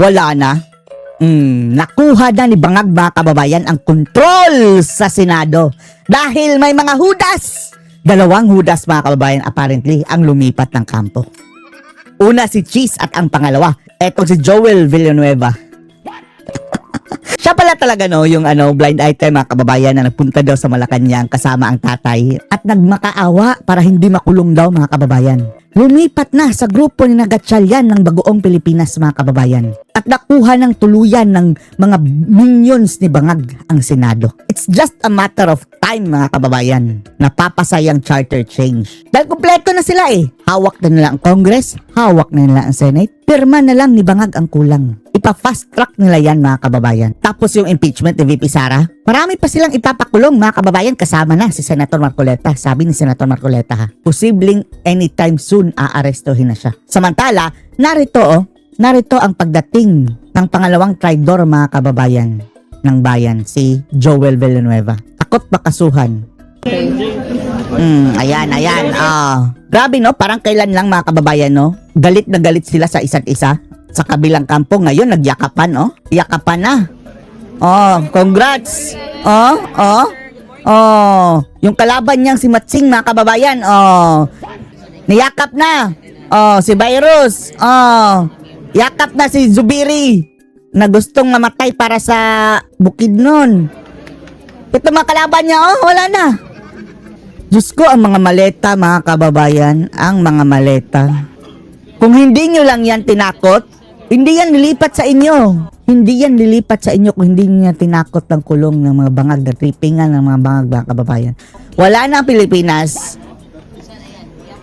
Wala na. Nakuha na ni Bangag mga kababayan ang kontrol sa Senado dahil may mga hudas. Dalawang hudas mga kababayan apparently ang lumipat ng kampo. Una si Cheese at ang pangalawa, etong si Joel Villanueva. Siya pala talaga yung blind item mga kababayan na nagpunta daw sa Malacanang kasama ang tatay at nagmakaawa para hindi makulong daw mga kababayan. Lumipat na sa grupo ni Gatchalian ng Bagoong Pilipinas mga kababayan at nakuha ng tuluyan ng mga minions ni Bangag ang Senado. It's just a matter of time mga kababayan. Napapasay ang charter change. Dahil kumpleto na sila Hawak na nila ang Congress, hawak na nila ang Senate. Pirma na lang ni Bangag ang kulang. Ipa-fast track nila yan mga kababayan. Tapos yung impeachment ni VP Sara, marami pa silang ipapakulong mga kababayan kasama na si Senator Marcoleta. Sabi ni Senator Marcoleta posibleng anytime soon aarestuhin na siya. Samantala, narito ang pagdating ng pangalawang traidor mga kababayan ng bayan, si Joel Villanueva. Takot makasuhan. Ayan. Grabe parang kailan lang mga kababayan galit na galit sila sa isa't isa. Sa kabilang kampo ngayon nagyakapan Yakapan na. Congrats. Yung kalaban niyang si Matsing mga kababayan, niyakap na. Si Virus. Yakap na si Zubiri na gustong mamatay para sa Bukidnon. Ito mga kalaban niya, wala na. Diyos ko, ang mga maleta mga kababayan, ang mga maleta. Kung hindi nyo lang yan tinakot, hindi yan lilipat sa inyo. Hindi yan lilipat sa inyo kung hindi nyo tinakot ng kulong ng mga bangag na tripingan ng mga bangag mga kababayan. Wala na ang Pilipinas.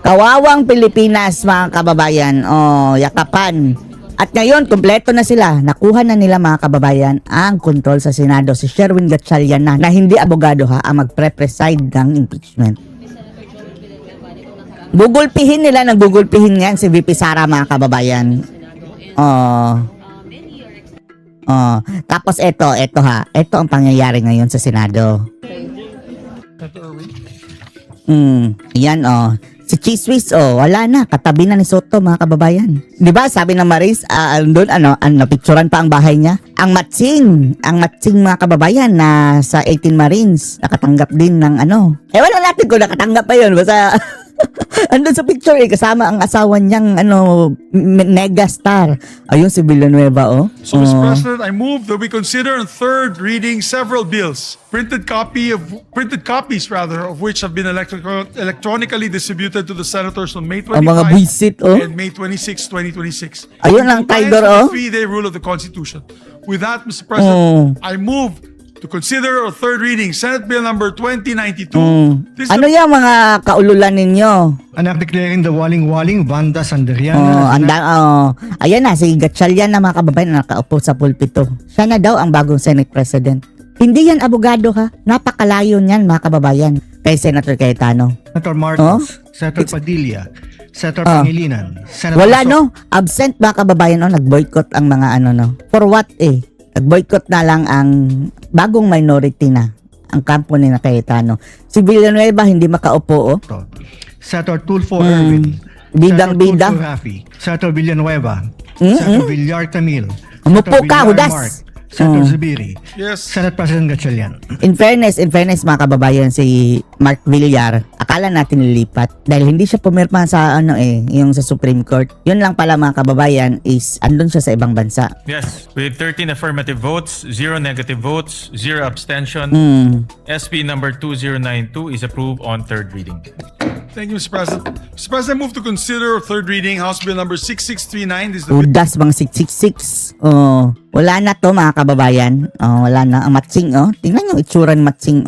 Kawawang Pilipinas mga kababayan. Yakapan. At ngayon, kumpleto na sila. Nakuha na nila mga kababayan ang kontrol sa Senado. Si Sherwin Gatchalian na hindi abogado ang magpre-preside ng impeachment. Gugulpihin nila ng gugulpihin yan si VP Sara mga kababayan. Tapos ito ang pangyayari ngayon sa Senado. Yan si Chiswis wala na, katabi na ni Soto mga kababayan. 'Di ba sabi ng Maris doon napicturean pa ang bahay niya. Ang Matsing mga kababayan na sa 18 Marines nakatanggap din ng wala natin kung nakatanggap pa 'yon basta andun sa picture kasama ang asawa niyang megastar. Ayun si Villanueva So Mr. President, I move that we consider on third reading several bills, printed copies of which have been electronically distributed to the senators on May 25 ang mga buisit and May 26, 2026. Ayun ang tiger The 3-day rule of the Constitution. With that, Mr. President, I move to consider on third reading Senate Bill number 2092. Ano yung mga kaululan ninyo? Anak declaring the waling-waling Vanda Sanderiana. Ayan na, si Gatchalian na mga kababayan na nakaupo sa pulpito. Siya na daw ang bagong Senate President. Hindi yan abogado napakalayo niyan mga kababayan. Kay Senator Cayetano. Senator Marcos, Senator Padilla, Senator Pangilinan, Senator Wala absent mga kababayan nag-boycott ang mga For what Nag-boycott na lang ang bagong minority na ang kampo ni Cayetano. Si Villanueva hindi makaupo Senator Tulfo Erwin, Bidang-bida. Senator Tulfo Rafi, Senator Villanueva, Senator Villar Camil, Umupo ka, Villar hudas! Mark, Senator Zubiri, Yes. Senate President Gatchalian. In fairness mga kababayan, si Mark Villar, akala natin lilipat dahil hindi siya pumirma sa yung sa Supreme Court. Yun lang pala mga kababayan is andun siya sa ibang bansa. Yes, with 13 affirmative votes, 0 negative votes, 0 abstention, SP number 2092 is approved on third reading. Thank you, Mr. President. Mr. President, I move to consider third reading House Bill number 6639. This is the Udas bang 666. Wala na to mga kababayan. Wala na ang Matsing Tingnan yung itsura ng Matsing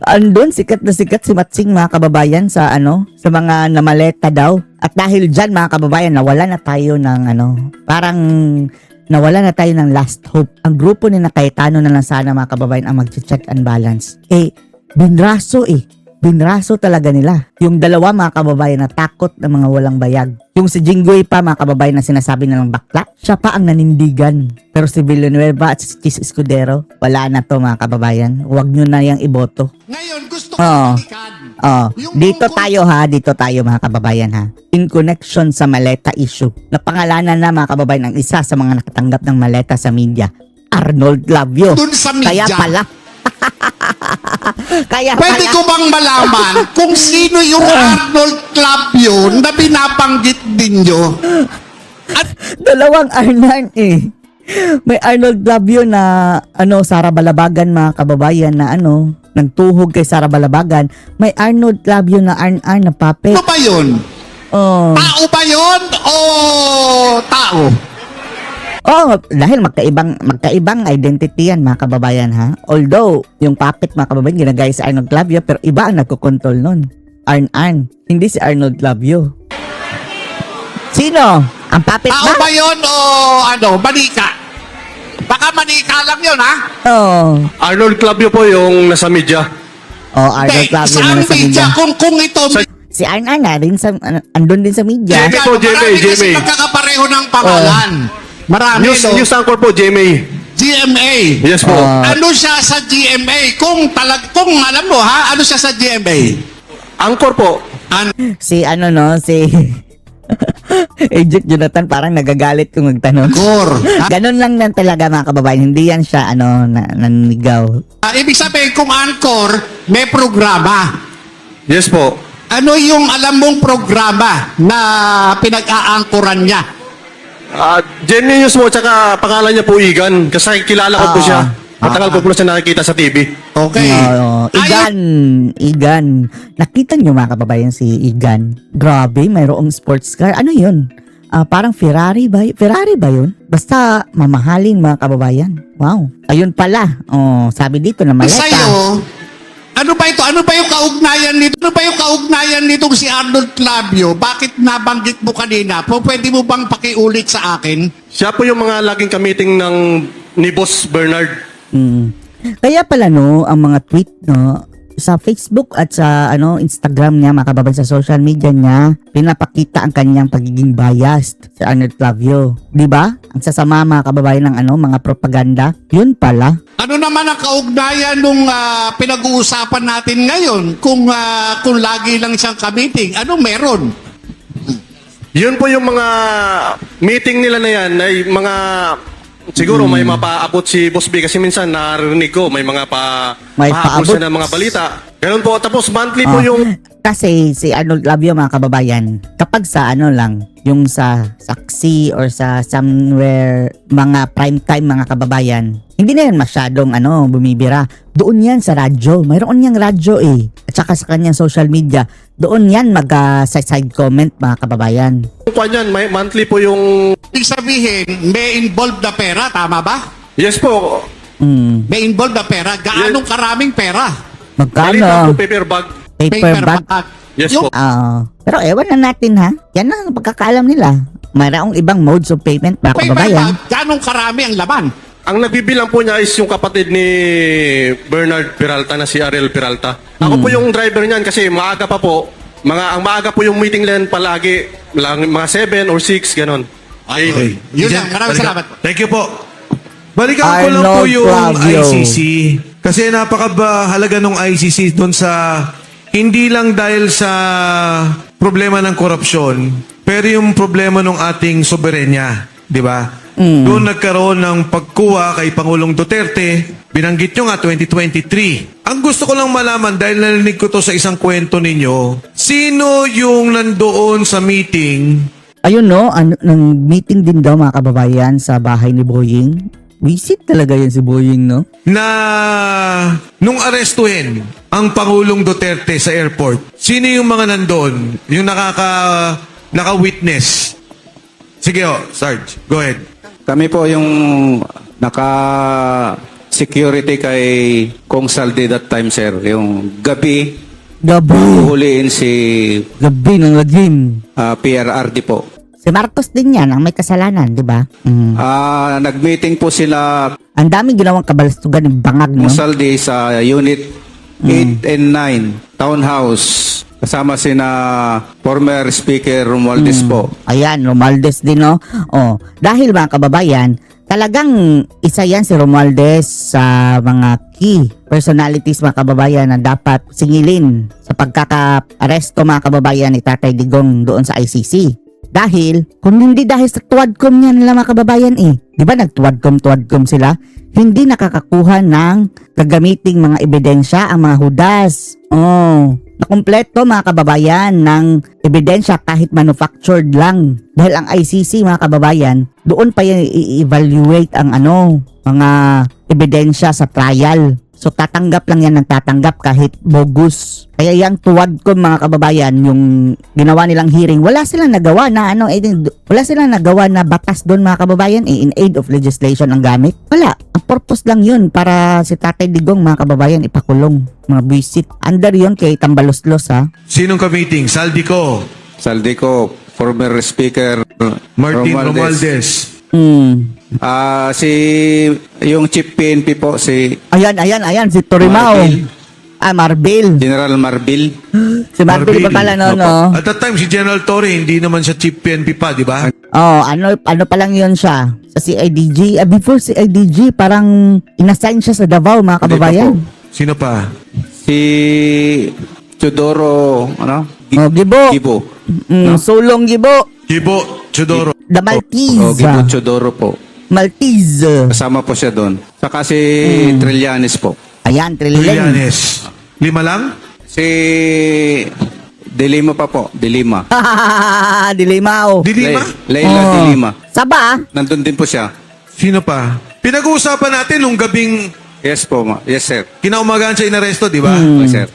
Andun sikat na sikat si Matsing mga kababayan sa sa mga namaleta daw. At dahil diyan mga kababayan nawala na tayo ng parang nawala na tayo ng last hope. Ang grupo ni Cayetano na lang sana mga kababayan ang mag-check and balance. Binraso talaga nila. Yung dalawa mga kababayan na takot ng mga walang bayag. Yung si Jinggoy pa mga kababayan na sinasabi nilang bakla, siya pa ang nanindigan. Pero si Villanueva at si Chis Escudero, wala na to mga kababayan. Huwag nyo na yung iboto. Ngayon gusto ko Dito tayo mga kababayan ha. In connection sa maleta issue, napangalanan na mga kababayan ang isa sa mga nakatanggap ng maleta sa media, Arnold Clavio. Dun sa media. Kaya pala. Pwede ko bang malaman kung sino yung Arnold Clavio na binabanggit ninyo? Dalawang Arnan eh. May Arnold Clavio na Sara Balabagan mga kababayan na nagtuhog kay Sara Balabagan. May Arnold Clavio na Arn na puppet. Ano ba yun? Oh. Tao ba yun o tao? Oh, dahil magkaibang identity yan mga kababayan ha. Although, yung puppet mga kababayan ginagaya si Arnold Clavio pero iba ang nagkokontrol nun. Arn. Hindi si Arnold Clavio. Sino? Ang puppet Tao ba? ba yun o manika? Baka manika lang yun, ha? Oh. Arnold Clavio po yung nasa media. Oh, Arnold Clavio na Saan nasa media? media. Kung ito, Si Arn na rin andun din sa media. Jimmy po, marami kasi Jimmy. magkakapareho ng pangalan. Marami, no? News anchor po, Jimmy. GMA. Yes po. Ano siya sa GMA? Kung alam mo ha, ano siya sa GMA? Anchor po. Si Eject Jonathan parang nagagalit kung magtanong. Core. Ganon lang yan talaga mga kababayan. Hindi yan siya naninigaw. Ibig sabihin, kung anchor, may programa. Yes po. Ano yung alam mong programa na pinag-aangkoran niya? Jenny News po, tsaka pangalan niya po Igan. Kasi kilala ko po siya. Matagal ko po na siya nakikita sa TV. Okay. Igan. Nakita niyo mga kababayan si Igan. Grabe, mayroong sports car. Ano yun? Parang Ferrari ba? Ferrari ba yun? Basta mamahalin mga kababayan. Wow. Ayun pala. Sabi dito na maleta. Sa'yo, ano ba ito? Ano ba yung kaugnayan nito? Ano ba yung kaugnayan nitong si Arnold Clavio? Bakit nabanggit mo kanina? Pwede mo bang pakiulit sa akin? Siya po yung mga laging kamiting ni Boss Bernard. Kaya pala ang mga tweet sa Facebook at sa Instagram niya mga kababayan sa social media niya pinapakita ang kanyang pagiging biased sa Arnold Clavio. 'Di ba? Ang sasama mga kababayan ng mga propaganda. Yun pala. Ano naman ang kaugnayan nung pinag-uusapan natin ngayon kung lagi lang siyang kamiting? Ano meron? Yun po yung mga meeting nila na yan ay mga siguro may mapaabot si Boss B kasi minsan narinig ko may mga May pahabol paabot. siya ng mga balita. Ganun po. Tapos monthly po yung Kasi si Arnold Clavio mga kababayan, kapag sa yung sa saksi or sa somewhere mga prime time mga kababayan, hindi na yan masyadong bumibira. Doon yan sa radyo. Mayroon niyang radyo At saka sa kanyang social media, doon yan side comment mga kababayan. kwan yan, may monthly po yung Ibig sabihin, may involved na pera, tama ba? yes po. May involved na pera. Gaanong karaming pera? Balita po Magkano? paper bag. Paper bag? Yes Yung po. Pero ewan na natin ha. Yan ang pagkakaalam nila. Mayroong ibang modes of payment mga paper kababayan. bag, gaanong karami ang laman? Ang nagbibilang po niya is yung kapatid ni Bernard Peralta na si Ariel Peralta. Ako po yung driver niyan kasi maaga pa po. Ang maaga po yung meeting lang palagi. Mga 7 or 6, ganon. Okay. Yun lang. Maraming salamat po. Thank you po. Balikan ko lang po Arnold yung Clavio. ICC. Kasi napakahalaga ng ICC doon sa hindi lang dahil sa problema ng korupsyon, pero yung problema ng ating soberenya, di ba? Doon nagkaroon ng pagkuha kay Pangulong Duterte, binanggit nyo nga 2023. Ang gusto ko lang malaman, dahil narinig ko to sa isang kwento ninyo, sino yung nandoon sa meeting? Ayun ng meeting din daw mga kababayan sa bahay ni Boying. Visit talaga yan si Boying, no? Na nung arestuhin ang Pangulong Duterte sa airport, sino yung mga nandoon? Yung naka-witness? Sige Sarge, go ahead. Kami po yung naka-security kay Kong Saldi that time, sir. Yung gabi, huhuliin si Gabi ng lagim. PRRD po. Si Marcos din yan ang may kasalanan, di ba? Nag-meeting po sila Ang daming ginawang kabalastugan ng bangag, no? Kong Saldi sa Unit 8 and 9, Townhouse. Kasama sina former Speaker Romualdez po. Ayan, Romualdez din, no? Dahil mga kababayan, talagang isa yan si Romualdez sa mga key personalities mga kababayan na dapat singilin sa pagkaka-aresto mga kababayan ni Tatay Digong doon sa ICC. Dahil, kung hindi dahil sa tuwadcom niya nila mga kababayan di ba nagtuwadcom sila? Hindi nakakakuha ng gagamiting mga ebidensya ang mga hudas. Nakumpleto mga kababayan ng ebidensya kahit manufactured lang. Dahil ang ICC mga kababayan, doon pa yan i-evaluate ang mga ebidensya sa trial. So tatanggap lang yan ng tatanggap kahit bogus. Kaya yung tuwad ko mga kababayan, yung ginawa nilang hearing, wala silang nagawa na wala silang nagawa na batas doon mga kababayan in aid of legislation ang gamit. Wala. Ang purpose lang yun para si Tatay Digong mga kababayan ipakulong. Mga buisit. Under yun kay Tambaloslos ha. Sinong ka-meeting? Saldico, Saldico, former speaker Martin Romualdez. Yung chief PNP po, si Ayan, si Torimao. Marbil. General Marbil. Si Marbil ba pala no? At that time, si General Torre, hindi naman siya chief PNP pa, di ba? Ano pa lang yun siya sa CIDG. Before CIDG, parang inassign siya sa Davao mga kababayan. Sino pa? Si Teodoro, Gibo. Gibo. Sulong Gibo. Gibo Chodoro. The Maltese. Gibo Teodoro po. Maltese. Kasama po siya doon. Saka si Trillanes po. Ayan, Trillian. Trillanes. 5 lang? Si Dilima pa po. Dilima. Dilimao. Dilima? Leila Dilima. Saba. Nandun din po siya. Sino pa? Pinag-uusapan natin nung gabing Yes po, yes sir. kinaumagaan siya inaresto, di ba? Yes sir.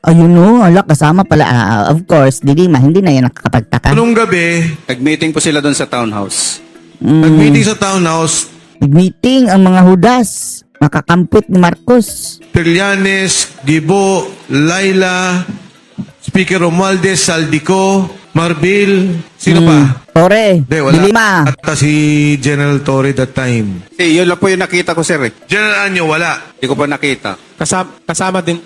Ayun kasama pala. Of course, Dilima, hindi na yan nakakapagtaka. Nung gabi, Nag-meeting po sila doon sa townhouse. nag-meeting sa townhouse, Nag-meeting ang mga hudas. Makakampit ni Marcos. Trillanes, Gibo, Laila, Speaker Romualdez, Saldico, Marbil, sino pa? Tore. Hindi, wala. Dilima. At si General Torre that time. Yun lang po yung nakita ko sir eh. General Anyo, wala. Hindi ko pa nakita. Kasama din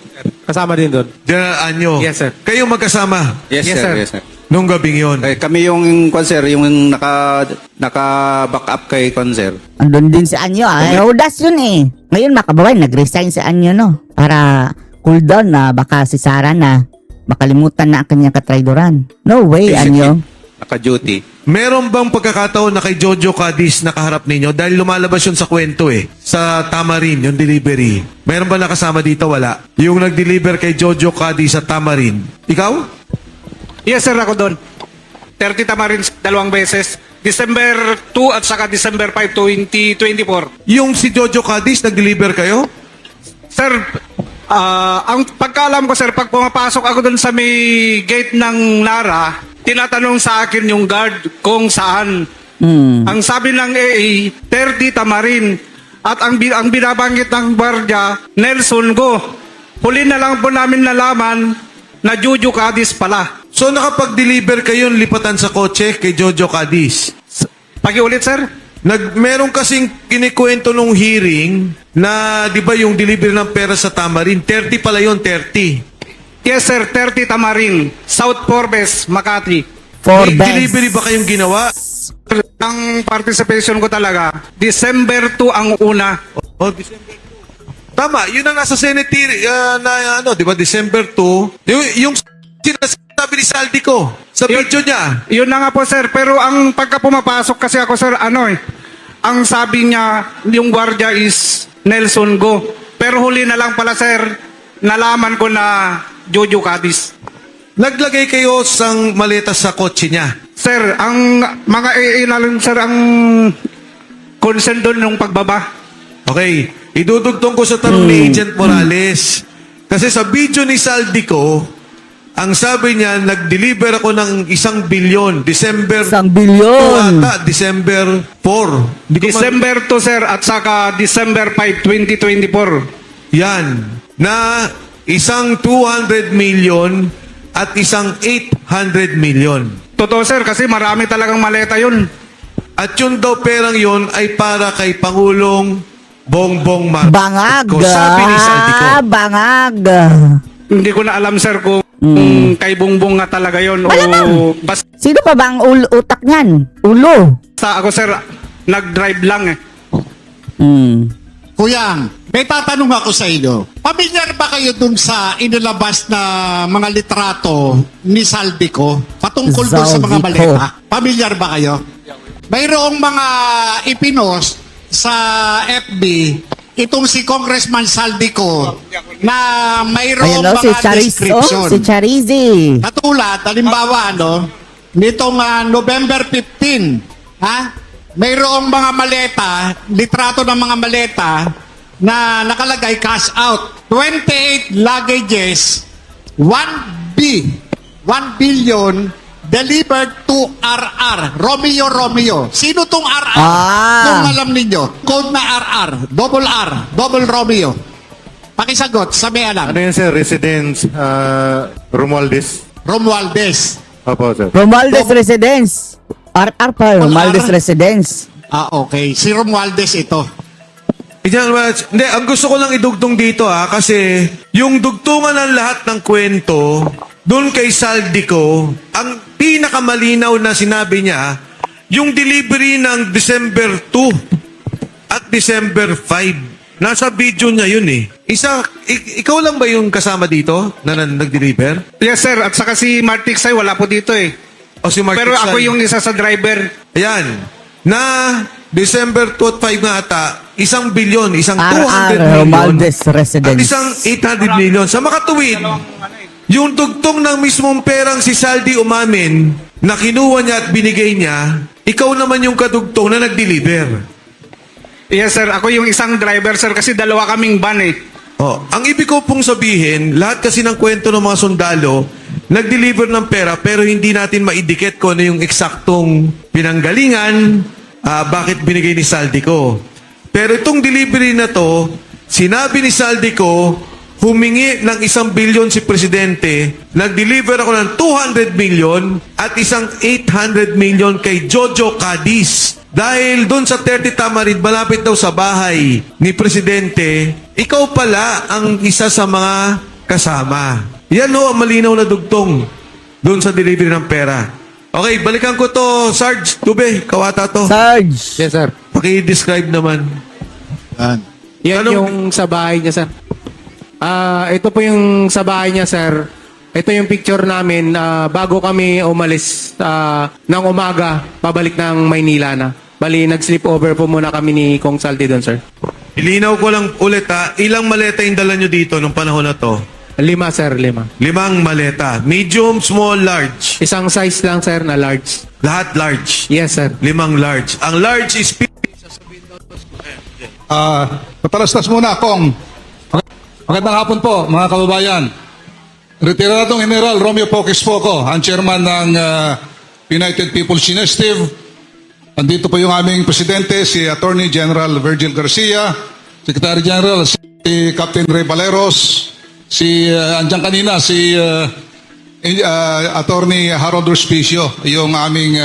doon. General Anyo. Yes, sir. Kayo magkasama Yes, Yes, sir. sir. Yes sir. nung gabing yon. Kami yung sir, yung naka-back up kay sir. Andun din si Anyo. Hudas yun eh. Ngayon makababayan, nag-resign si Anyo no. Para cool down na baka si Sara na makalimutan na ang kanyang katraidoran. No way, Anyo. Naka-duty. Meron bang pagkakataon na kay Jojo Cadiz nakaharap ninyo? Dahil lumalabas yun sa kwento eh. Sa Tamarin, yung delivery. Meron ba nakasama dito? Wala. Yung nag-deliver kay Jojo Cadiz sa Tamarin. Ikaw? Yes, sir, ako doon. 30 Tamarins, 2 beses. December 2 at saka December 5, 2024. Yung si Jojo Cadiz, nag-deliver kayo? Sir, ang pagkaalam ko, sir, pag pumapasok ako doon sa may gate ng Nara, tinatanong sa akin yung guard kung saan. Ang sabi ng AA, 30 Tamarin. At ang binabanggit ng gwardiya, Nelson Go. Huli na lang po namin nalaman na Jojo Cadiz pala. So nakapag-deliver kayo lipatan sa kotse kay Jojo Cadiz. Pakiulit, sir? Meron kasing kinikwento nung hearing na, di ba, yung delivery ng pera sa Tamarin, 30 pala yun, 30. Yes, sir, 30 Tamarin. South Forbes, Makati. For May delivery ba kayong ginawa? Ang participation ko talaga, December 2 ang una. O, December 2. Tama, yun ang nasa Senate na di ba, December 2. Yung sinasabi ni Saldico sa video niya. Yun na nga po, sir. Pero ang pagka pumapasok kasi ako, sir, ang sabi niya, yung gwardiya is Nelson Go. Pero huli na lang pala, sir, nalaman ko na Jojo Cadiz. Naglagay kayo sang maleta sa kotse niya. Sir, ang mga ilalim, sir, ang concern doon nung pagbaba. Okay, idudugtong ko sa tanong ni Agent Morales. Kasi sa video ni Saldico, ang sabi niya, nag-deliver ako ng 1 bilyon. December 1 bilyon. 2 ata, December 4. Hindi ko December 2, sir, at saka December 5, 2024. Yan. Na isang 200 million at isang 800 million. Totoo, sir, kasi marami talagang maleta yun. At yun daw perang yun ay para kay Pangulong Bongbong Marcos. Bangag. Sabi ni Saldico. Bangag. Hindi ko na alam, sir, kung kay Bongbong nga talaga yun. Malamang. O basta Sino pa ba ang utak niyan? Ulo. ako, sir, nag-drive lang eh. Kuyang, may tatanong ako sa inyo. Pamilyar ba kayo dun sa inilabas na mga litrato ni Saldico patungkol dun sa mga Saldico. maleta? Pamilyar ba kayo? Mayroong mga ipinost sa FB itong si Congressman Saldico na mayroong Ayan o, si mga Chariz. description. Si Charizy. Katulad, halimbawa, nitong November 15, mayroong mga maleta, litrato ng mga maleta na nakalagay cash out. 28 luggages, 1 billion delivered to RR. Romeo. Sino tong RR? Kung alam ninyo, code na RR, double Romeo. Pakisagot, sa may alam. Ano yun, sir? Residence Romualdez. Romualdez. Opo, sir. Romualdez Residence. RR pa, Romualdez Residence. Okay. Si Romualdez ito. Hindi, ang gusto ko lang idugtong dito kasi yung dugtungan ng lahat ng kwento doon kay Saldico, ang pinakamalinaw na sinabi niya, yung delivery ng December 2 at December 5. Nasa video niya yun eh. Ikaw lang ba yung kasama dito na nag-deliver? Yes, sir. At saka si Martix ay wala po dito eh. O si Mark Pero ako Tiksay? yung isa sa driver. Ayan. Na December 2 at 5 nga ata, 1 billion, isang 200 RR million. Romualdez Residence. At isang 800 million. Sa makatuwid, yung dugtong ng mismong perang si Saldi umamin na kinuha niya at binigay niya, ikaw naman yung kadugtong na nag-deliver. Yes, sir. Ako yung isang driver, sir. Kasi dalawa kaming van eh. Ang ibig ko pong sabihin, lahat kasi ng kwento ng mga sundalo, nag-deliver ng pera pero hindi natin maidikit kung ano yung eksaktong pinanggalingan, bakit binigay ni Saldico. Pero itong delivery na to, sinabi ni Saldico, humingi ng 1 billion si Presidente, nag-deliver ako ng 200 million at isang 800 million kay Jojo Cadiz. Dahil doon sa 30 Tamarin, malapit daw sa bahay ni Presidente, ikaw pala ang isa sa mga kasama. Yan ang malinaw na dugtong doon sa delivery ng pera. Okay, balikan ko to, Sarge. Tube, kawata to. Sarge. Yes, sir. Paki-describe naman. Yan Anong- yung sa bahay niya, sir. Ito po yung sa bahay niya, sir. Ito yung picture namin bago kami umalis ng umaga, pabalik ng Maynila na. Bali, nag-sleep over po muna kami ni Kong Saldi doon, sir. Ilinaw ko lang ulit ilang maleta yung dala nyo dito nung panahon na to? 5, sir, 5. 5 maleta. Medium, small, large. Isang size lang, sir, na large. Lahat large. Yes, sir. 5 large. Ang large is Papalastas muna, Kong. Magandang hapon po, mga kababayan. Retiradong General Romeo Poques Poco, ang chairman ng United People's Initiative. Andito po yung aming presidente, si Attorney General Virgil Garcia, Secretary General, si Captain Ray Valeros, andyan kanina, si Attorney Harold Ruspicio, yung aming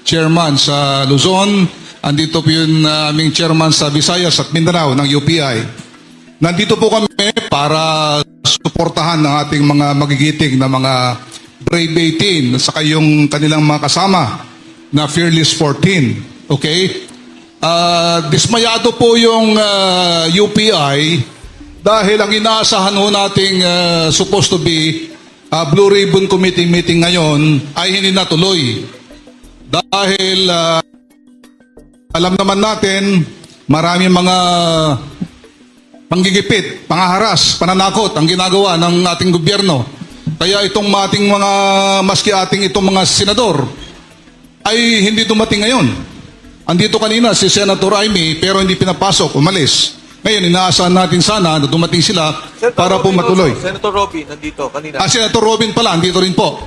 chairman sa Luzon. Andito po yung aming chairman sa Visayas at Mindanao ng UPI. Nandito po kami para suportahan ng ating mga magigiting na mga Brave 18 at saka yung kanilang mga kasama na Fearless 14. Okay? Dismayado po yung UPI dahil ang inaasahan ho nating supposed to be Blue Ribbon Committee meeting ngayon ay hindi natuloy. Dahil alam naman natin maraming mga panggigipit, pangaharas, pananakot ang ginagawa ng ating gobyerno. Kaya itong ating mga, maski ating itong mga senador, ay hindi dumating ngayon. Andito kanina si Senator Amy, pero hindi pinapasok, umalis. Ngayon, inaasahan natin sana na dumating sila para po matuloy. Senator Robin, nandito kanina. Senator Robin pala, andito rin po.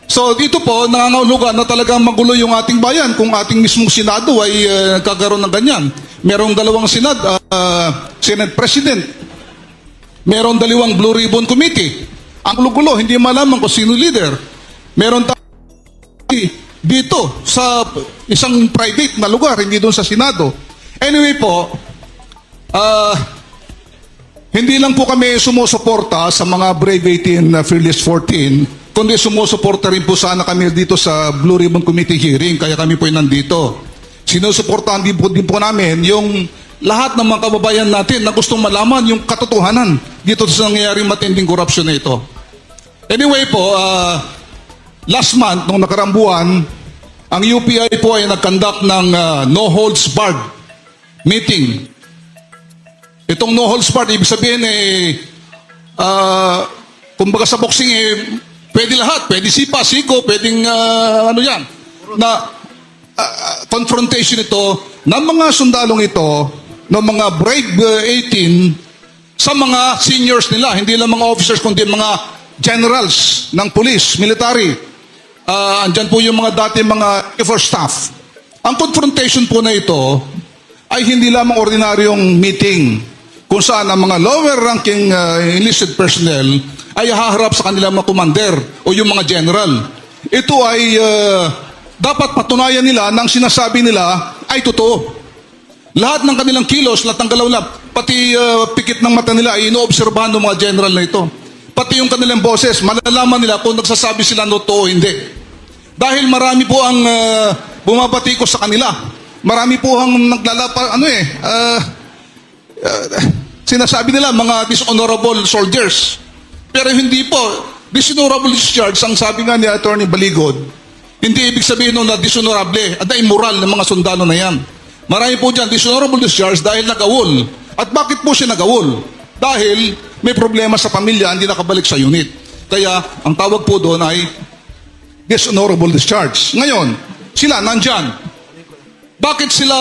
So dito po, nangangahulugan na talagang magulo yung ating bayan kung ating mismong Senado ay nagkakaroon ng ganyan. Merong 2 Senate President. Merong 2 Blue Ribbon Committee. Ang gulo-gulo, hindi malaman kung sino leader. Meron dito sa isang private na lugar, hindi doon sa Senado. Anyway po, hindi lang po kami sumusuporta sa mga Brave 18 na Fearless 14, kundi sumusuporta rin po sana kami dito sa Blue Ribbon Committee hearing, kaya kami po nandito. Sinusuportahan din po namin yung lahat ng mga kababayan natin na gustong malaman yung katotohanan dito sa nangyayaring matinding korupsyon na ito. Anyway po, last month, nung nakaraang buwan, ang UPI po ay nag-conduct ng no holds barred meeting. Itong no holds barred, ibig sabihin kumbaga sa boxing pwede lahat, pwede sipa, siko, pwedeng ano yan, na confrontation ito ng mga sundalong ito, ng mga brave 18 sa mga seniors nila, hindi lang mga officers kundi mga generals ng police, military. Andyan po yung mga dati mga first staff. Ang confrontation po na ito ay hindi lamang ordinaryong meeting kung saan ang mga lower ranking enlisted personnel ay haharap sa kanilang mga commander o yung mga general. Ito ay dapat patunayan nila ng sinasabi nila ay totoo. Lahat ng kanilang kilos, lahat ng galaw nila, pati pikit ng mata nila ay inoobserbahan ng mga general na ito. Pati yung kanilang boses, malalaman nila kung nagsasabi sila totoo o hindi. Dahil marami po ang bumabatikos sa kanila. Marami po ang naglalapa, sinasabi nila mga dishonorable soldiers. Pero hindi po. Dishonorable discharge, ang sabi nga ni Attorney Baligod, hindi ibig sabihin na dishonorable at immoral ng mga sundalo na yan. Marami po dyan, dishonorable discharge dahil nag-awol. At bakit po siya nag-awol? Dahil may problema sa pamilya, hindi nakabalik sa unit. Kaya ang tawag po doon ay dishonorable discharge. Ngayon, sila nandyan. Bakit sila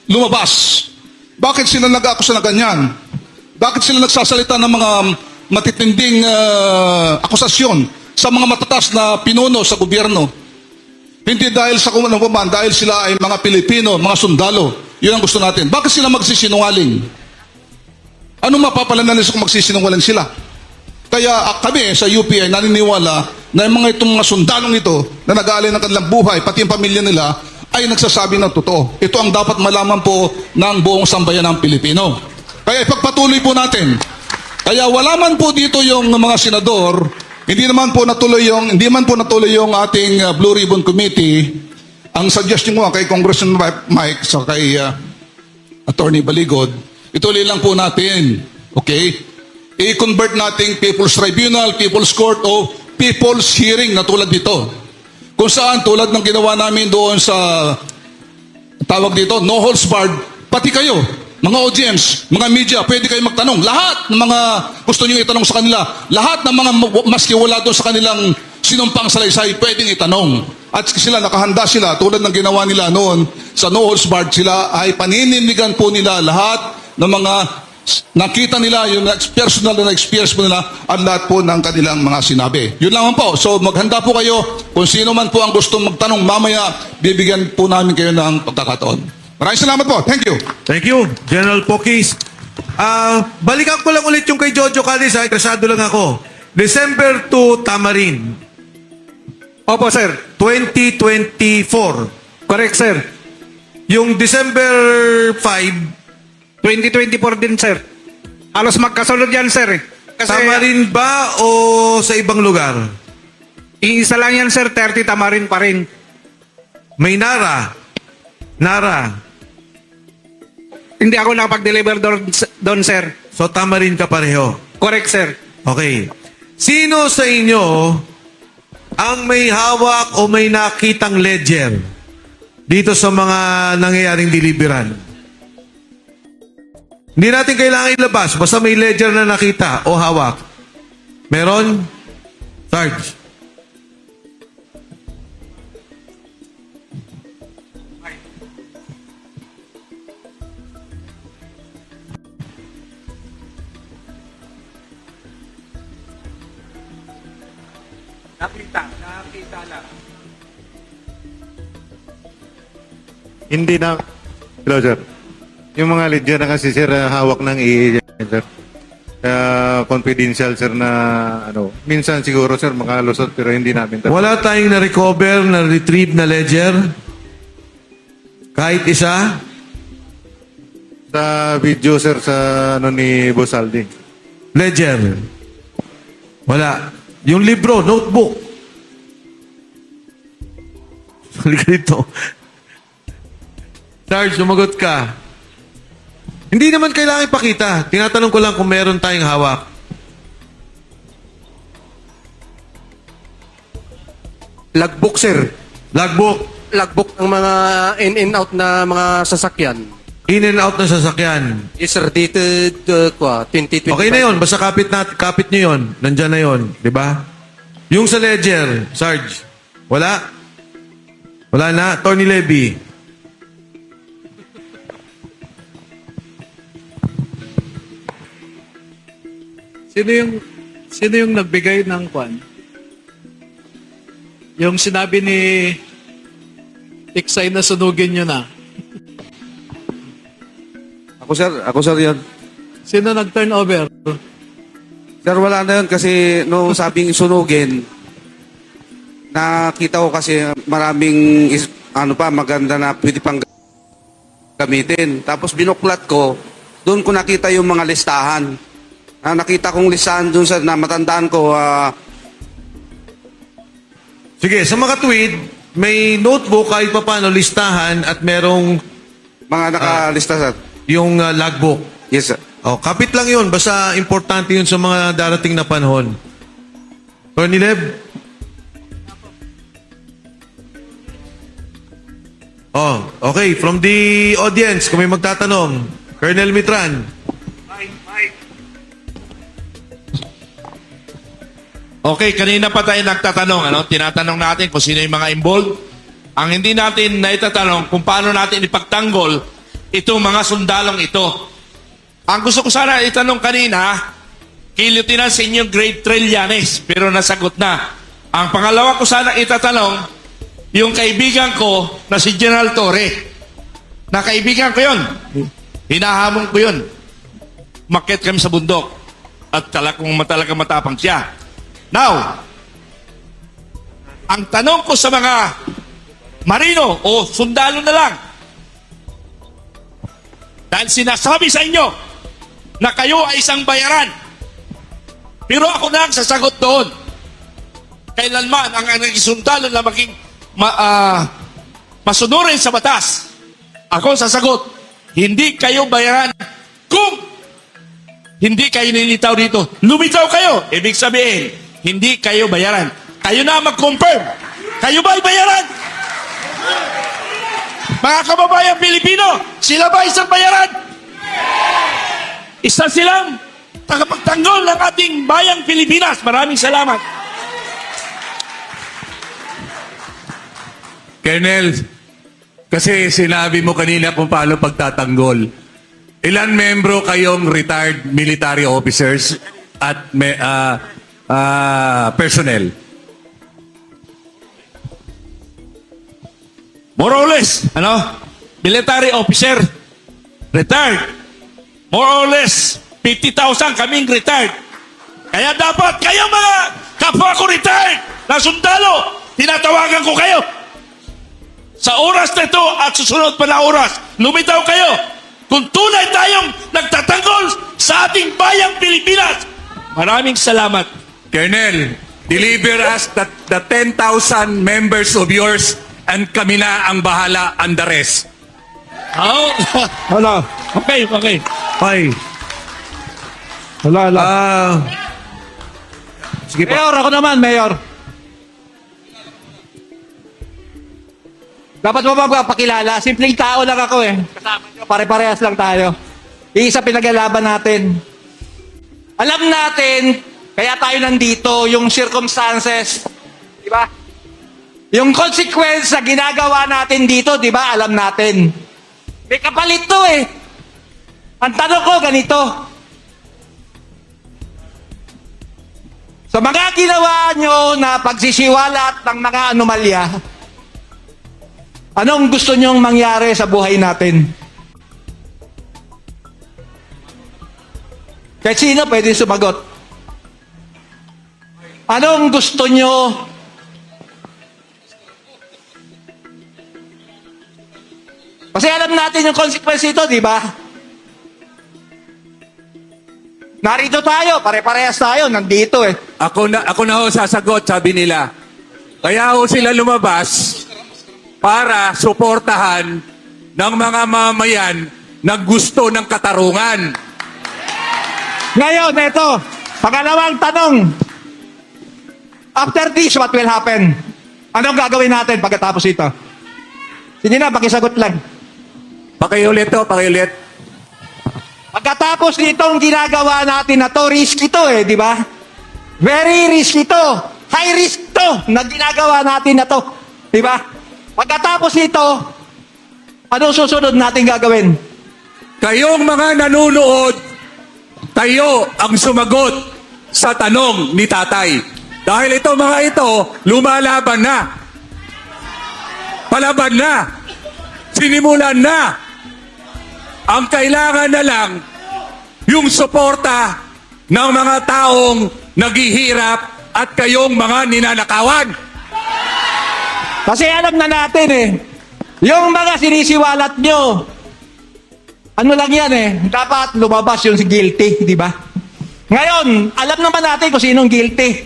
lumabas? Bakit sila nag-akusa na ganyan? Bakit sila nagsasalita ng mga matitinding akusasyon sa mga matatas na pinuno sa gobyerno? Hindi dahil sa kumanan, dahil sila ay mga Pilipino, mga sundalo. Yun ang gusto natin. Bakit sila magsisinungaling? Ano mapapalanan nila kung magsisinungaling sila? Kaya kami sa UPI naniniwala na yung itong mga sundalong ito na nag-aalay ng kanilang buhay, pati yung pamilya nila, ay nagsasabi ng totoo. Ito ang dapat malaman po ng buong sambayan ng Pilipino. Kaya ipagpatuloy po natin. Kaya wala man po dito yung mga senador, hindi man po natuloy yung ating Blue Ribbon Committee. Ang suggestion ko kay Congressman Mike sa kay Attorney Baligod, ituloy lang po natin. Okay? I-convert nating People's Tribunal, People's Court o People's Hearing na tulad dito. Kung saan tulad ng ginawa namin doon sa tawag dito, no holds barred, pati kayo, mga audience, mga media, pwede kayo magtanong. Lahat ng mga gusto nyo itanong sa kanila, lahat ng mga maski wala doon sa kanilang sinumpang salaysay, pwedeng itanong. At sila, nakahanda sila, tulad ng ginawa nila noon sa no holds barred, sila ay paninimigan po nila lahat ng mga nakita nila, yung personal na experience po nila at lahat po ng kanilang mga sinabi. Yun lang po. So maghanda po kayo. Kung sino man po ang gusto magtanong mamaya, bibigyan po namin kayo ng pagkakataon. Maraming salamat po. Thank you. Thank you, General Pokis. Balikan ko lang ulit yung kay Jojo Cadiz. Interesado lang ako. December 2, Tamarin. Opo, sir. 2024. Correct, sir. Yung December 5, 2024 din, sir. Halos magkasunod yan, sir. Kasi Tamarin ba o sa ibang lugar? iisa lang yan, sir. 30 Tamarin pa rin. May Nara. Hindi ako nakapag-deliver doon, sir. So Tamarin ka pareho. Correct, sir. Okay. Sino sa inyo ang may hawak o may nakitang ledger dito sa mga nangyayaring deliveran? Hindi natin kailangan ilabas. Basta may ledger na nakita o hawak. Meron? Sarge. Nakita lang. Hindi na. Hello, sir. Yung mga ledger na kasi, sir, hawak ng EA, sir. Confidential, sir, na ano. Minsan siguro, sir, makalusot, pero hindi namin. Wala tayong na-recover, na-retrieve na ledger? Kahit isa? Sa video, sir, sa ano ni Boss Aldi. Ledger? Wala. Yung libro, notebook. Halika dito. Sarge, sumagot ka. Hindi naman kailangan ipakita. Tinatanong ko lang kung meron tayong hawak. Logbook, sir. Logbook. Logbook ng mga in-out na mga sasakyan. In and out ng sasakyan. Yes, sir. Dated 2025. Okay na yun. Basta kapit nyo yun. Nandyan na yun. Di ba? Yung sa ledger, Sarge, wala? Wala na? Tony Levy. Sino yung nagbigay ng kwan? Yung sinabi ni Tiksay na sunugin nyo na. Ako sir yun. Sino nag-turn over? Sir, wala na yun kasi nung sabing sunugin, nakita ko kasi maraming maganda na pwede pang gamitin. Tapos binuklat ko, doon ko nakita yung mga listahan. Nakita kong listahan doon na matandaan ko. Sige, sa mga tweet, may notebook kahit pa paano listahan at merong Mga nakalista, sir. yung logbook. Yes, sir. Oh, kapit lang yun. Basta importante yun sa mga darating na panahon. Tony Lev? Oh, okay. From the audience, kung may magtatanong, Colonel Mitran. Okay, kanina pa tayo nagtatanong, tinatanong natin kung sino yung mga involved. Ang hindi natin naitatanong kung paano natin ipagtanggol itong mga sundalong ito. Ang gusto ko sana itanong kanina, kay Lieutenant Senior Grade Trillanes, pero nasagot na. Ang pangalawa ko sana itatanong, yung kaibigan ko na si General Torre. Na kaibigan ko yun. Hinahamon ko yun. Makyat kami sa bundok. At talagang matapang siya. Now, ang tanong ko sa mga marino o sundalo na lang, dahil sinasabi sa inyo na kayo ay isang bayaran, pero ako na ang sasagot doon. Kailanman ang naging sundalo na maging masunurin sa batas, ako sasagot, hindi kayo bayaran kung hindi kayo nilitaw dito. Lumitaw kayo, ibig sabihin, hindi kayo bayaran. Kayo na mag-confirm. Kayo ba ay bayaran? Mga kababayan Pilipino, sila ba isang bayaran? Isa silang tagapagtanggol ng ating bayang Pilipinas. Maraming salamat. Colonel, kasi sinabi mo kanina kung paano pagtatanggol. Ilan membro kayong retired military officers at personnel? More or less, military officer, retired. More or less, 50,000 kaming retired. Kaya dapat kayo mga kapwa ko retired na sundalo, tinatawagan ko kayo. Sa oras na ito at susunod pa na oras, lumitaw kayo. Kung tunay tayong nagtatanggol sa ating bayang Pilipinas. Maraming salamat. Colonel, deliver us the 10,000 members of yours and kami na ang bahala and the rest. Oh. Hala. Okay. Ay. Hala. Sige pa. Mayor, ako naman, Mayor. Dapat mo ba magpakilala? Simpleng tao lang ako eh. Kasama nyo, pare-parehas lang tayo. Iisa pinag-alaban natin. Alam natin, kaya tayo nandito, yung circumstances, di ba? Yung consequence na ginagawa natin dito, di ba? Alam natin. May kapalit to eh. Ang tanong ko, ganito. Sa mga ginawa nyo na pagsisiwalat ng mga anomalya, anong gusto nyong mangyari sa buhay natin? Kahit sino pwede sumagot. Anong gusto nyo? Kasi alam natin yung consequence ito, di ba? Narito tayo, pare-parehas tayo, nandito eh. Ako na ho sasagot, sabi nila. Kaya ho sila lumabas para suportahan ng mga mamayan na gusto ng katarungan. Ngayon, ito, pangalawang tanong. After this, what will happen? Anong gagawin natin pagkatapos ito? Sige na, pakisagot lang. Pakiulit to, pakiulit. Pagkatapos nitong ginagawa natin na to, risk ito di ba? Very risky to. High risk to na ginagawa natin na to. Di ba? Pagkatapos nito, anong susunod natin gagawin? Kayong mga nanonood, tayo ang sumagot sa tanong ni tatay. Dahil ito mga ito, lumalaban na. Palaban na. Sinimulan na. Ang kailangan na lang, yung suporta ng mga taong naghihirap at kayong mga ninanakawan. Kasi alam na natin yung mga sinisiwalat nyo, ano lang yan dapat lumabas yung guilty, di ba? Ngayon, alam naman natin kung sinong guilty.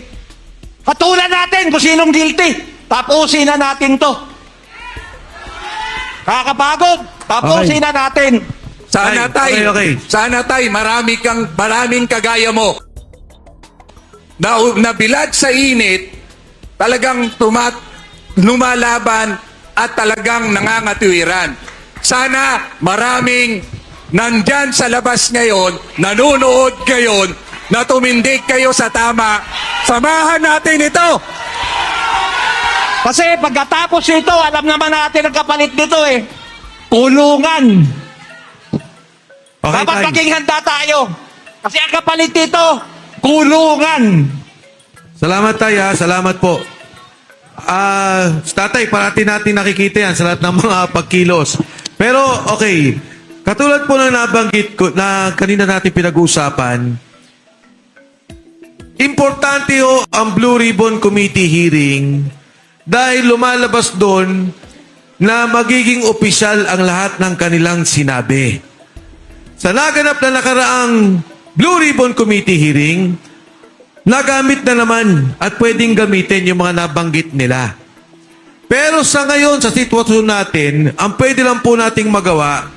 Patulan natin kung sinong guilty. Tapusin na natin to. Kakapagod. Tapusin na natin. Sana tay, okay. sana tay, maraming kagaya mo. Nabilad sa init, talagang lumalaban at talagang nangangatiwiran. Sana maraming nandyan sa labas ngayon, nanonood ngayon, na tumindig kayo sa tama. Samahan natin ito. Kasi pagkatapos ito, alam naman natin ang kapalit nito kulungan. Okay, Dapat Tay. maging handa tayo. Kasi ang kapalit nito, kulungan. Salamat tayo, salamat po. Tatay, parati natin nakikita yan sa lahat ng mga pagkilos. Pero, okay, katulad po ng nabanggit ko, na kanina natin pinag-uusapan, importante ang Blue Ribbon Committee hearing dahil lumalabas doon na magiging opisyal ang lahat ng kanilang sinabi. Sa naganap na nakaraang Blue Ribbon Committee hearing, nagamit na naman at pwedeng gamitin yung mga nabanggit nila. Pero sa ngayon, sa sitwasyon natin, ang pwede lang po nating magawa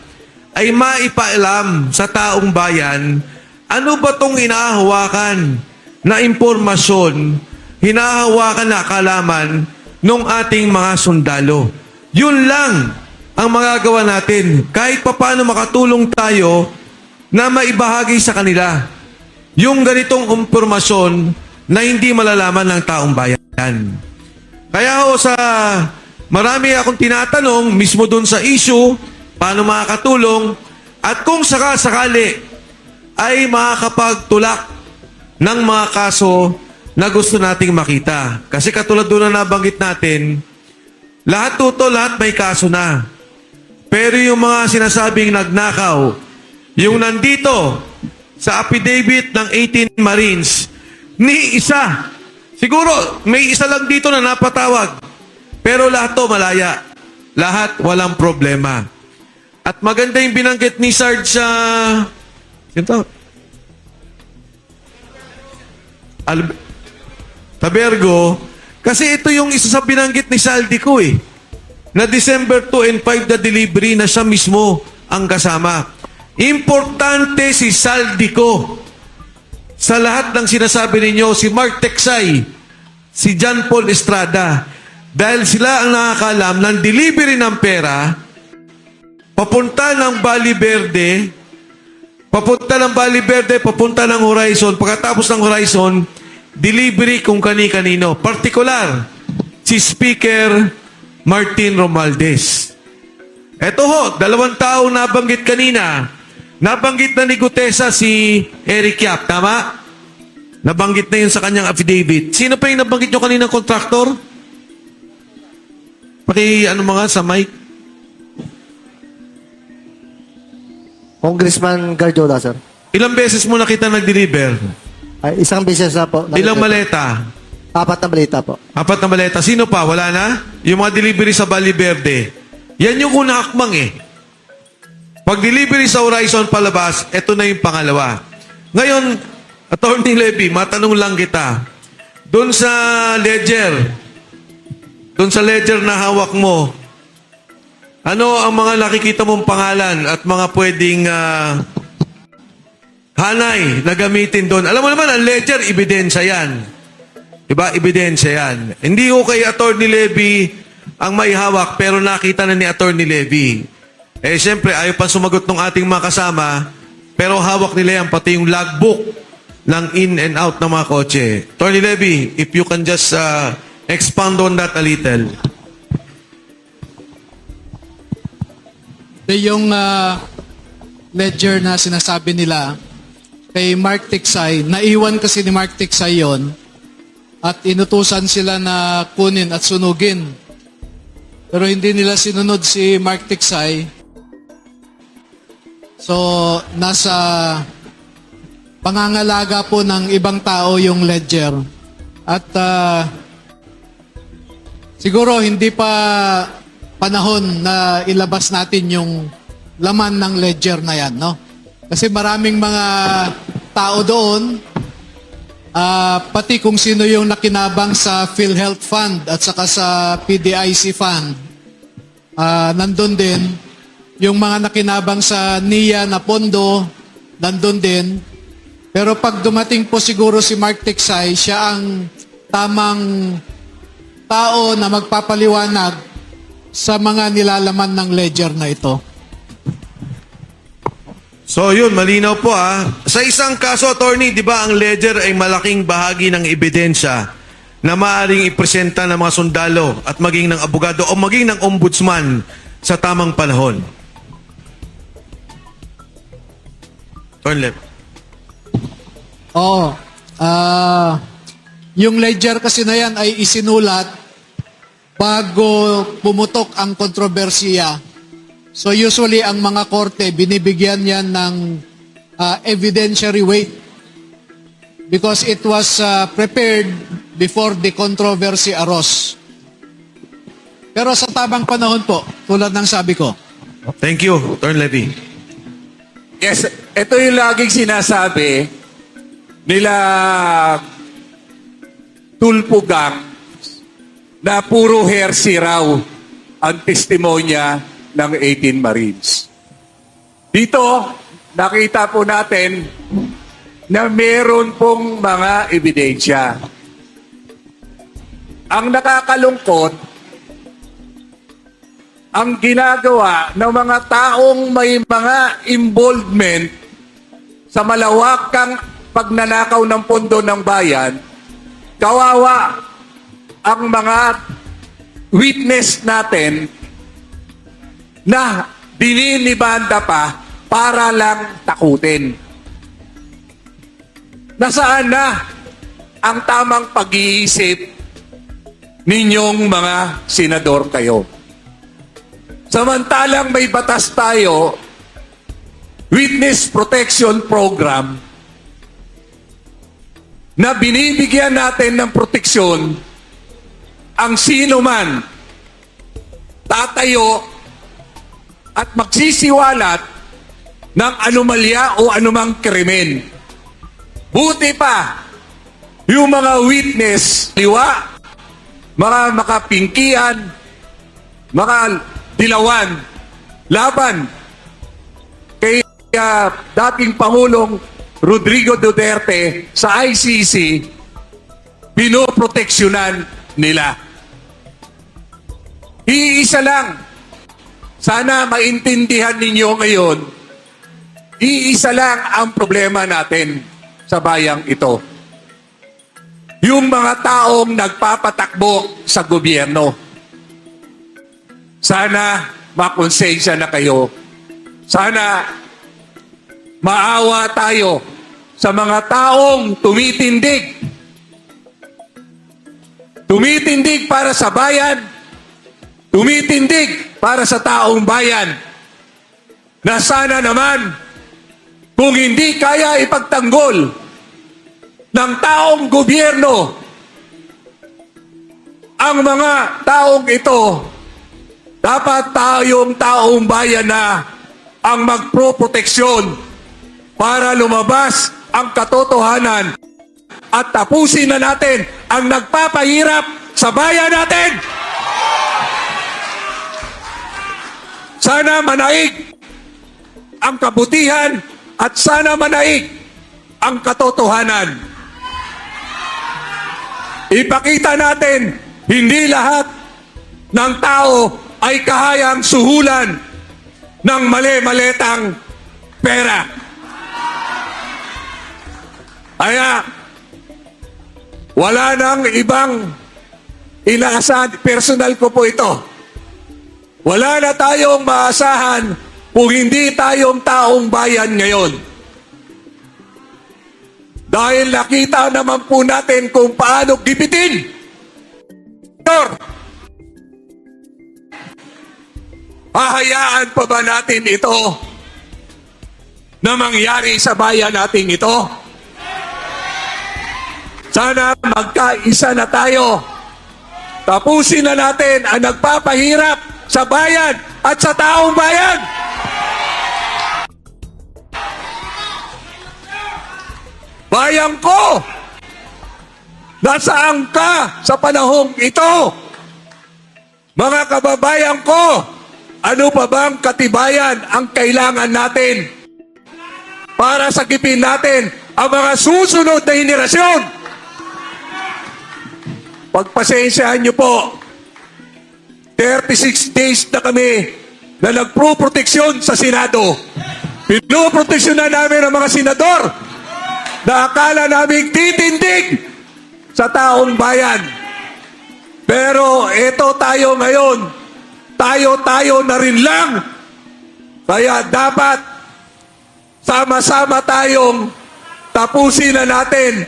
ay maipaalam sa taong bayan ano ba itong inahawakan na impormasyon, hinahawakan na kalaman ng ating mga sundalo. Yun lang ang magagawa natin. Kahit papaano makatulong tayo na maibahagi sa kanila yung ganitong impormasyon na hindi malalaman ng taong bayan. Kaya sa marami akong tinatanong mismo dun sa issue, paano makakatulong, at kung sakasakali ay makakapagtulak ng mga kaso na gusto nating makita. Kasi katulad doon na nabanggit natin, lahat may kaso na. Pero yung mga sinasabing nagnakaw, yung nandito sa affidavit ng 18 Marines, ni isa. Siguro may isa lang dito na napatawag. Pero lahat to malaya. Lahat walang problema. At maganda yung binanggit ni Sarge Tabergo, kasi ito yung isa sa binanggit ni Saldico na December 2 and 5 na delivery na siya mismo ang kasama. Importante si Saldico. Sa lahat ng sinasabi ninyo, si Mark Teksay, si John Paul Estrada, dahil sila ang nakakalam ng delivery ng pera, papunta ng Bali Verde, papunta ng Horizon, pagkatapos ng Horizon, delivery kung kani-kanino. Partikular, si Speaker Martin Romualdez. Eto 2 taong nabanggit kanina. Nabanggit na ni Gutesa si Eric Yap, tama? Nabanggit na yun sa kanyang affidavit. Sino pa yung nabanggit nyo kaninang kontraktor? Mga sa mic? Congressman Garjola, sir. Ilang beses mo nakita nag-deliver? Ay, isang beses na po. Ilang maleta? 4 na maleta po. 4 na maleta. Sino pa? Wala na? Yung mga delivery sa Bali Verde. Yan yung unang hakbang Pag delivery sa Horizon palabas, ito na yung pangalawa. Ngayon, Attorney Levy, matanong lang kita. Doon sa ledger na hawak mo, Ano ang mga nakikita mong pangalan at mga pwedeng hanay na gamitin doon? Alam mo naman, ang ledger, ebidensya yan. Diba? Ebidensya yan. Hindi ko kay Atty. Levy ang may hawak, pero nakita na ni Atty. Levy. Eh, siyempre, ayaw pa sumagot ng ating mga kasama, pero hawak nila yan, pati yung logbook ng in and out ng mga kotse. Atty. Levy, if you can just expand on that a little. Yung ledger na sinasabi nila kay Mark Tiksay, naiwan kasi ni Mark Tiksay yon at inutusan sila na kunin at sunugin. Pero hindi nila sinunod si Mark Tiksay. So, nasa pangangalaga po ng ibang tao yung ledger. At siguro hindi pa panahon na ilabas natin yung laman ng ledger na yan, no? Kasi maraming mga tao doon, pati kung sino yung nakinabang sa PhilHealth Fund at saka sa PDIC Fund, nandun din. Yung mga nakinabang sa NIA na pondo, nandun din. Pero pag dumating po siguro si Mark Tiksay, siya ang tamang tao na magpapaliwanag sa mga nilalaman ng ledger na ito. So yun, malinaw po Sa isang kaso, attorney, di ba ang ledger ay malaking bahagi ng ebidensya na maaaring ipresenta ng mga sundalo at maging ng abogado o maging ng ombudsman sa tamang panahon? Attorney Levy. Oo. Yung ledger kasi na yan ay isinulat bago pumutok ang kontrobersiya. So usually ang mga korte, binibigyan yan ng evidentiary weight because it was prepared before the controversy arose. Pero sa tamang panahon po, tulad ng sabi ko. Thank you, Attorney Levy. Yes, ito yung laging sinasabi nila Tulpugang na puro hersey raw ang testimonya ng 18 Marines. Dito, nakita po natin na meron pong mga ebidensya. Ang nakakalungkot, ang ginagawa ng mga taong may mga involvement sa malawakang pagnanakaw ng pondo ng bayan, kawawa ang mga witness natin na dininibanda pa para lang takutin. Nasaan na ang tamang pag-iisip ninyong mga senador kayo? Samantalang may batas tayo, Witness Protection Program, na binibigyan natin ng proteksyon ang sino man tatayo at magsisiwalat ng anomalya o anumang krimen. Buti pa, yung mga witness, liwa, mga makapingkian, mga dilawan, laban kay dating Pangulong Rodrigo Duterte sa ICC, pinoproteksyonan nila. Iisa lang. Sana maintindihan ninyo ngayon, iisa lang ang problema natin sa bayang ito. Yung mga taong nagpapatakbo sa gobyerno. Sana makonsensya na kayo. Sana maawa tayo sa mga taong tumitindig. Tumitindig para sa bayan. Tumitindig para sa taong bayan. Na sana naman, kung hindi kaya ipagtanggol ng taong gobyerno ang mga taong ito, dapat tayong taong bayan na ang magproproteksyon para lumabas ang katotohanan at tapusin na natin ang nagpapahirap sa bayan natin. Sana manaig ang kabutihan at sana manaig ang katotohanan. Ipakita natin, hindi lahat ng tao ay kahayang suhulan ng mali-maletang pera. Kaya, wala nang ibang inaasahan. Personal ko po ito. Wala na tayong maasahan kung hindi tayong taong bayan ngayon. Dahil nakita naman po natin kung paano gipitin. Hahayaan pa ba natin ito na mangyari sa bayan nating ito? Sana magkaisa na tayo. Tapusin na natin ang nagpapahirap sa bayan at sa taong bayan. Bayan ko, nasaan ka sa panahong ito? Mga kababayan ko, ano pa bang katibayan ang kailangan natin para sagipin natin ang mga susunod na henerasyon? Pagpasensyahan niyo po, 36 days na kami na nagproproteksyon sa Senado. Pinoproteksyonan namin ang mga senador na akala namin titindig sa taong bayan. Pero ito tayo ngayon, tayo na rin lang. Kaya dapat sama-sama tayong tapusin na natin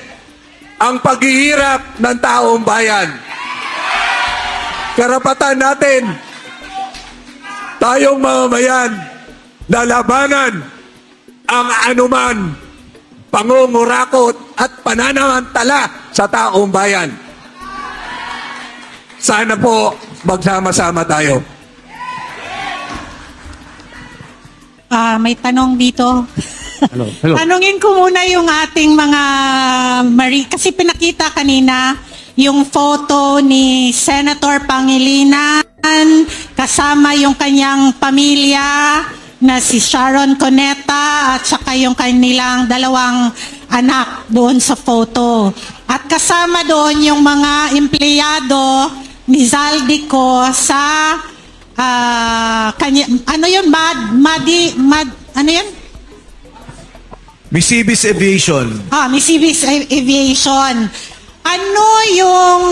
ang paghihirap ng taong bayan. Karapatan natin, tayong mamamayan, na labanan ang anuman pangungurakot at pananamantala sa taong bayan. Sana po magsama-sama tayo. May tanong dito. Hello. Tanungin ko muna yung ating mga kasi pinakita kanina yung photo ni Senator Pangilinan kasama yung kanyang pamilya na si Sharon Cuneta at saka yung kanilang dalawang anak doon sa photo. At kasama doon yung mga empleyado ni Zaldico sa ano yun? Ano yun? Misibis Aviation. Misibis Aviation. Ano yung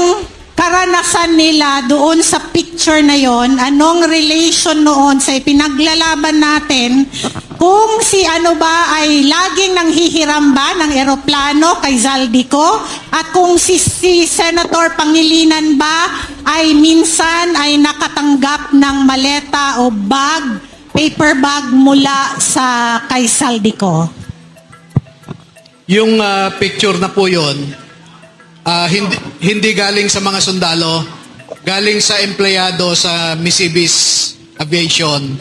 karanasan nila doon sa picture na yon? Anong relation noon sa ipinaglalaban natin kung si ano ba ay laging nanghihiram ba ng eroplano kay Zaldico at kung si Senator Pangilinan ba ay minsan ay nakatanggap ng maleta o bag, paper bag mula sa kay Zaldico? Yung picture na po yun, hindi galing sa mga sundalo, galing sa empleyado sa Misibis Aviation.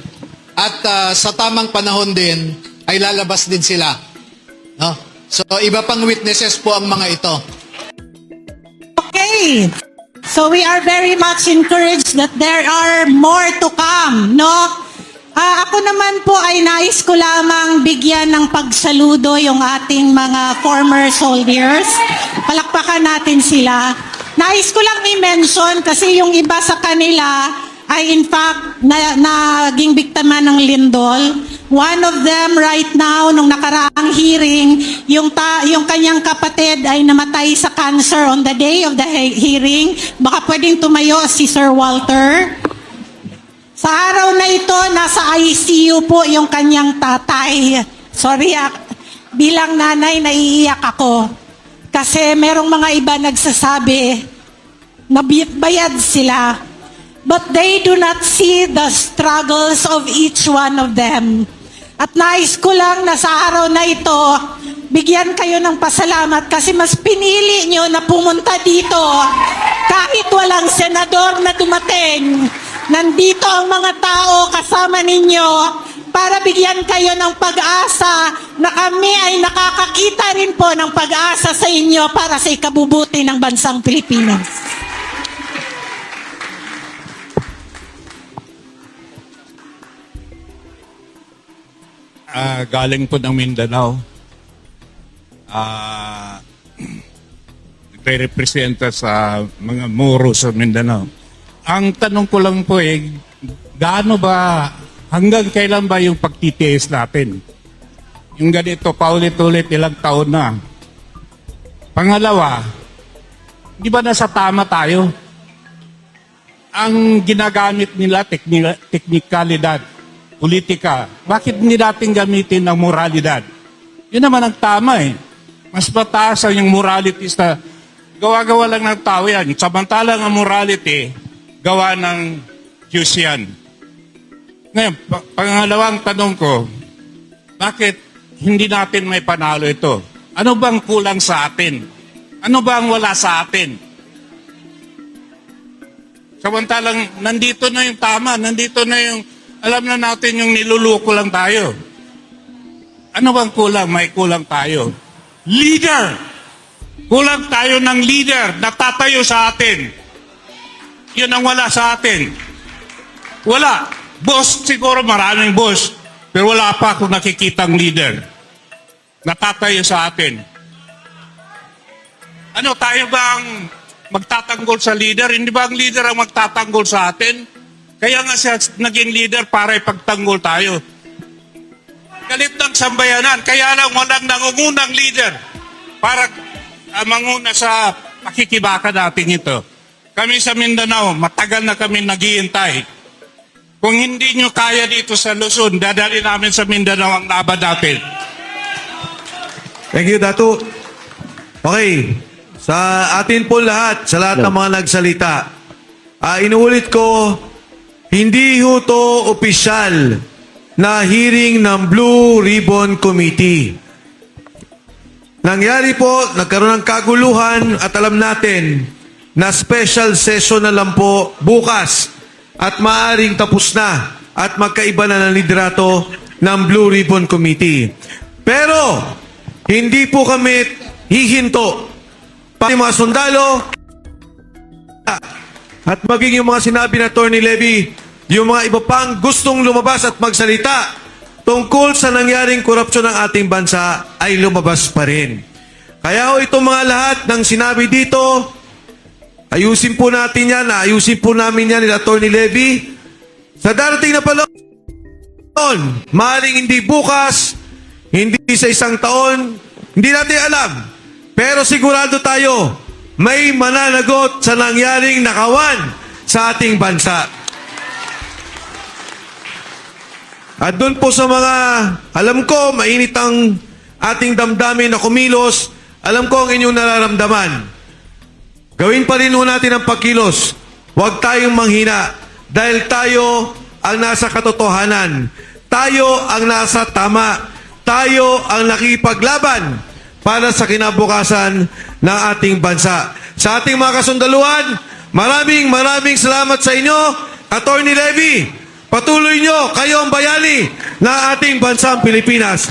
At sa tamang panahon din, ay lalabas din sila. No? So, iba pang witnesses po ang mga ito. Okay. So, we are very much encouraged that there are more to come, no? Ako naman po ay nais ko lamang bigyan ng pagsaludo yung ating mga former soldiers. Palakpakan natin sila. Nais ko lang i-mention kasi yung iba sa kanila ay in fact naging biktima ng lindol. One of them right now, nung nakaraang hearing, yung kanyang kapatid ay namatay sa cancer on the day of the hearing. Baka pwedeng tumayo si Sir Walter. Sa araw na ito, nasa ICU po yung kanyang tatay. Sorry, bilang nanay, naiiyak ako. Kasi merong mga iba nagsasabi na bayad sila. But they do not see the struggles of each one of them. At nais ko lang na sa araw na ito, bigyan kayo ng pasalamat kasi mas pinili nyo na pumunta dito kahit walang senador na dumating. Nandito ang mga tao kasama ninyo para bigyan kayo ng pag-asa na kami ay nakakakita rin po ng pag-asa sa inyo para sa ikabubuti ng bansang Pilipinas. galing po ng Mindanao. Nagre-representa sa mga Moro sa Mindanao. Ang tanong ko lang po gaano ba, hanggang kailan ba yung pagtitiis natin? Yung ganito, paulit-ulit ilang taon na. Pangalawa, di ba nasa tama tayo? Ang ginagamit nila, teknikalidad, politika, bakit hindi natin gamitin ang moralidad? Yun naman ang tama Mas mataas ang yung morality sa gawa-gawa lang ng tao yan. Samantalang ang morality, gawa ng Diyos yan. Ngayon, pangalawang tanong ko, bakit hindi natin may panalo ito? Ano bang kulang sa atin? Ano bang wala sa atin? Samantalang nandito na yung tama, nandito na yung, alam na natin yung niluluko lang tayo. Ano bang kulang? May kulang tayo. Leader! Kulang tayo ng leader na tatayo sa atin. Yun ang wala sa atin. Wala. Boss, siguro maraming boss. Pero wala pa akong nakikitang leader na tatayo sa atin. Ano, tayo bang magtatanggol sa leader? Hindi ba ang leader ang magtatanggol sa atin? Kaya nga siya naging leader para ipagtanggol tayo. Galit ng sambayanan. Kaya lang walang nangungunang leader para manguna sa pakikibaka natin ito. Kami sa Mindanao, matagal na kami naghihintay. Kung hindi nyo kaya dito sa Luzon, dadali namin sa Mindanao ang laban natin. Thank you, Dato. Okay. Sa atin po lahat, sa lahat ng mga nagsalita, inuulit ko, hindi ho to opisyal na hearing ng Blue Ribbon Committee. Nangyari po, nagkaroon ng kaguluhan at alam natin na special session na lang po bukas at maaaring tapos na at magkaiba na ng liderato ng Blue Ribbon Committee. Pero, hindi po kami hihinto. Pati mga sundalo at maging yung mga sinabi na Attorney Levy, yung mga iba pang gustong lumabas at magsalita tungkol sa nangyaring korupsyon ng ating bansa ay lumabas pa rin. Kaya ho itong mga lahat ng sinabi dito, ayusin po natin yan, ayusin po namin yan ni Attorney Levy. Sa darating na panahon, maaaring hindi bukas, hindi sa isang taon, hindi natin alam. Pero sigurado tayo, may mananagot sa nangyaring nakawan sa ating bansa. At doon po sa mga, alam ko, mainit ang ating damdamin na kumilos, alam ko ang inyong nararamdaman. Gawin pa rin natin ang pagkilos. Huwag tayong manghina dahil tayo ang nasa katotohanan. Tayo ang nasa tama. Tayo ang nakipaglaban para sa kinabukasan ng ating bansa. Sa ating mga kasundaluhan, maraming salamat sa inyo, Attorney Levy. Patuloy nyo, kayo ang bayani ng ating bansang Pilipinas.